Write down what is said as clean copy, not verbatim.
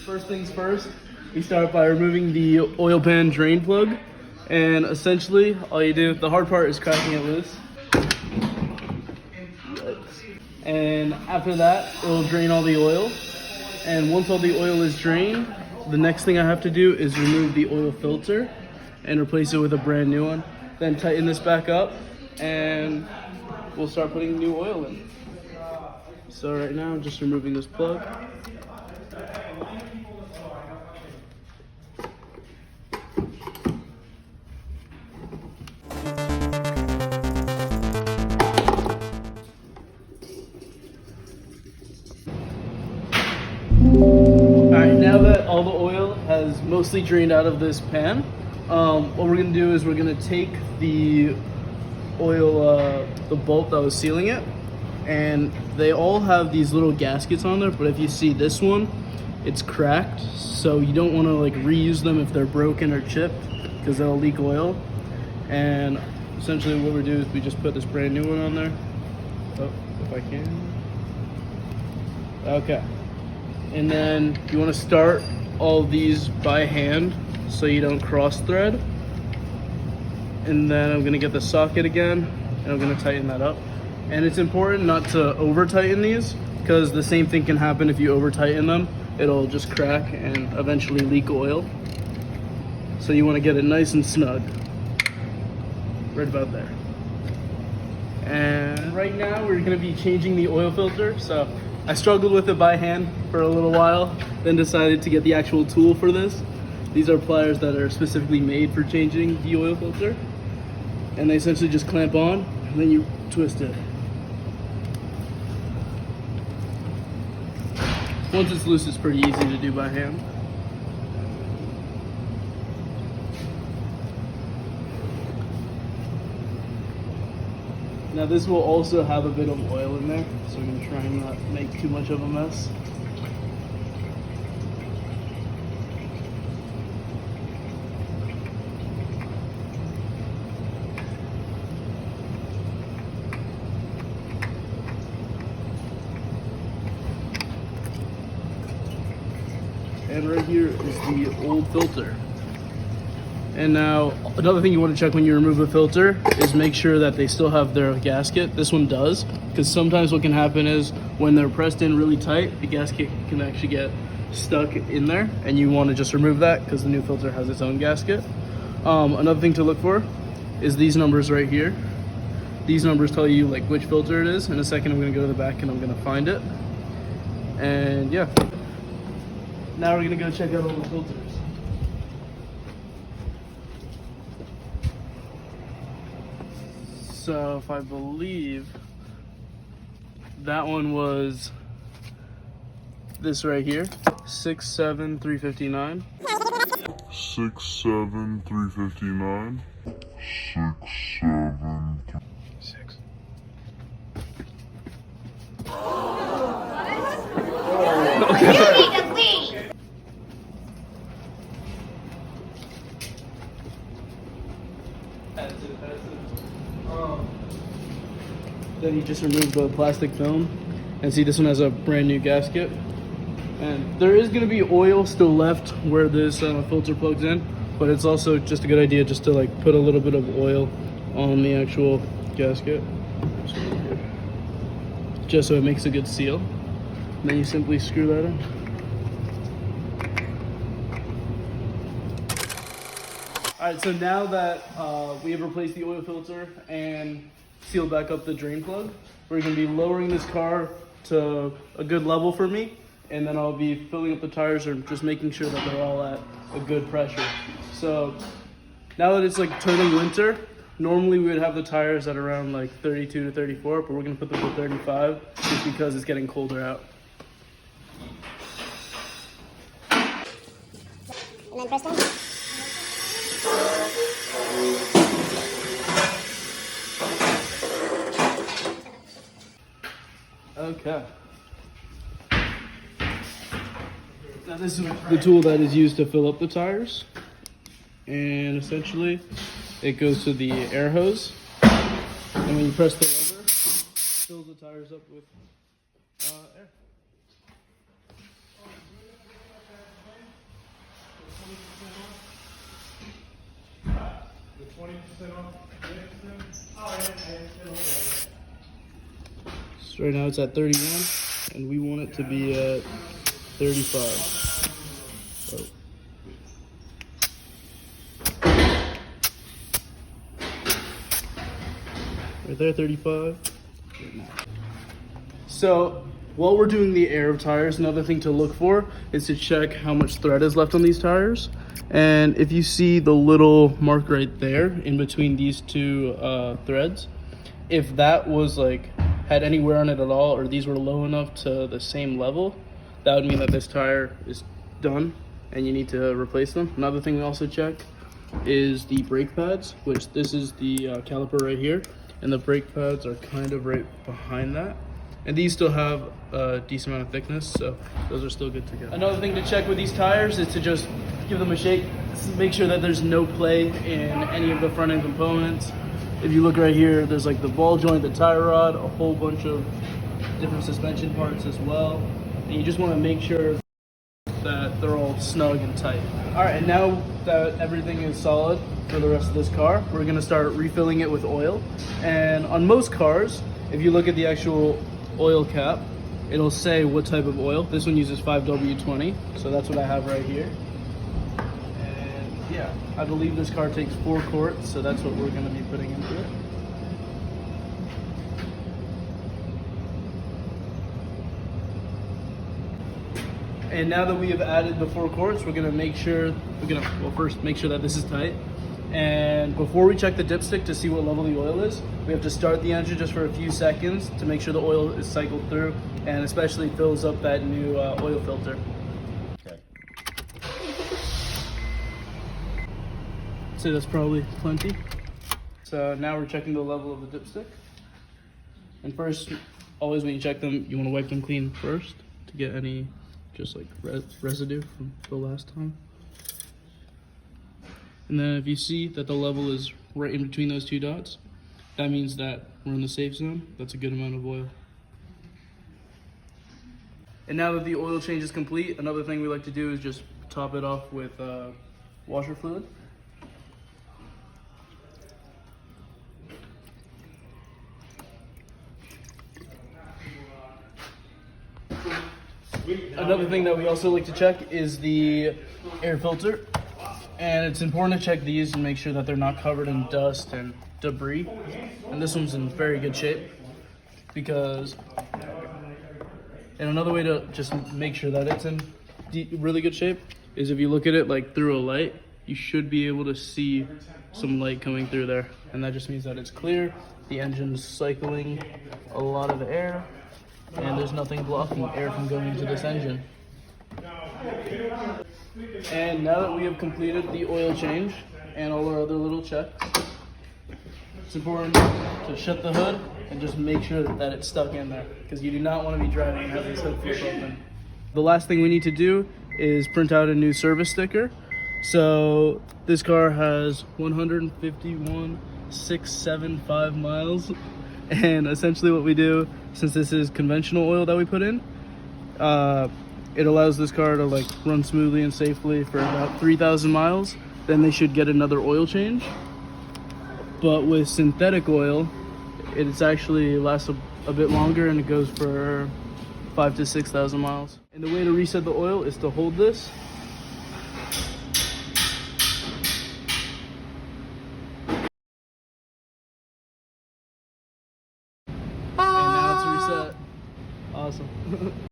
First things first, we start by removing the oil pan drain plug. And essentially, all you do, the hard part is cracking it loose. And after that, it will drain all the oil. And once all the oil is drained, the next thing I have to do is remove the oil filter and replace it with a brand new one. Then tighten this back up and we'll start putting new oil in. So right now I'm just removing this plug. Alright, now that all the oil has mostly drained out of this pan, what we're going to do is we're going to take the oil, the bolt that was sealing it, and they all have these little gaskets on there, but if you see this one, it's cracked, so you don't want to like reuse them if they're broken or chipped, because they'll leak oil. And essentially what we do is we just put this brand new one on there. Oh, if I can. Okay. And then you want to start all these by hand so you don't cross thread. And then I'm going to get the socket again and I'm going to tighten that up. And it's important not to over tighten these, because the same thing can happen if you over tighten them. It'll just crack and eventually leak oil. So you want to get it nice and snug. Right about there. And right now we're going to be changing the oil filter. So I struggled with it by hand for a little while, then decided to get the actual tool for this. These are pliers that are specifically made for changing the oil filter. And they essentially just clamp on, and then you twist it. Once it's loose, it's pretty easy to do by hand. Now this will also have a bit of oil in there, so we're going to try and not make too much of a mess. And right here is the old filter. And now, another thing you want to check when you remove a filter is make sure that they still have their gasket. This one does, because sometimes what can happen is when they're pressed in really tight, the gasket can actually get stuck in there, and you want to just remove that because the new filter has its own gasket. Another thing to look for is these numbers right here. These numbers tell you like which filter it is. In a second, I'm going to go to the back and I'm going to find it. And yeah, now we're going to go check out all the filters. So if I believe that one was this right here, 67359. 67359. 6. You need to leave! Then you just remove the plastic film, and see this one has a brand new gasket. And there is going to be oil still left where this filter plugs in, but it's also just a good idea just to like put a little bit of oil on the actual gasket, just so it makes a good seal. And then you simply screw that in. Alright, so now that we have replaced the oil filter and sealed back up the drain plug, we're going to be lowering this car to a good level for me, and then I'll be filling up the tires or just making sure that they're all at a good pressure. So now that it's like turning winter, normally we would have the tires at around like 32 to 34, but we're going to put them to 35 just because it's getting colder out. And then press down. Okay. Now this is the tool that is used to fill up the tires. And essentially, it goes to the air hose. And when you press the lever, it fills the tires up with air. So right now it's at 31, and we want it to be at 35. Oh. Right there, 35. So while we're doing the air of tires, another thing to look for is to check how much thread is left on these tires. And if you see the little mark right there in between these two threads, if that was like had any wear on it at all, or these were low enough to the same level, that would mean that this tire is done and you need to replace them. Another thing we also check is the brake pads, which this is the caliper right here, and the brake pads are kind of right behind that. And these still have a decent amount of thickness, so those are still good to go. Another thing to check with these tires is to just give them a shake, make sure that there's no play in any of the front end components. If you look right here, there's like the ball joint, the tire rod, a whole bunch of different suspension parts as well. And you just want to make sure that they're all snug and tight. All right, and now that everything is solid for the rest of this car, we're gonna start refilling it with oil. And on most cars, if you look at the actual oil cap, it'll say what type of oil. This one uses 5W20, so that's what I have right here. And yeah, I believe this car takes 4 quarts, so that's what we're gonna be putting into it. And now that we have added the 4 quarts, we're gonna make sure, first make sure that this is tight. And before we check the dipstick to see what level the oil is, we have to start the engine just for a few seconds to make sure the oil is cycled through and especially fills up that new oil filter. Okay. So that's probably plenty. So now we're checking the level of the dipstick. And first, always when you check them, you want to wipe them clean first to get any just like residue from the last time. And then if you see that the level is right in between those 2 dots, that means that we're in the safe zone. That's a good amount of oil. And now that the oil change is complete, another thing we like to do is just top it off with washer fluid. Another thing that we also like to check is the air filter. And it's important to check these and make sure that they're not covered in dust and debris. And this one's in very good shape because, and another way to just make sure that it's in really good shape is if you look at it like through a light, you should be able to see some light coming through there. And that just means that it's clear, the engine's cycling a lot of air, and there's nothing blocking air from going into this engine. And now that we have completed the oil change and all our other little checks, it's important to shut the hood and just make sure that it's stuck in there, because you do not want to be driving and have this hood flip open. The last thing we need to do is print out a new service sticker. So this car has 151,675 miles, and essentially what we do, since this is conventional oil that we put in, it allows this car to like run smoothly and safely for about 3,000 miles. Then they should get another oil change. But with synthetic oil, it's actually lasts a bit longer, and it goes for 5,000 to 6,000 miles. And the way to reset the oil is to hold this. And now it's reset. Awesome.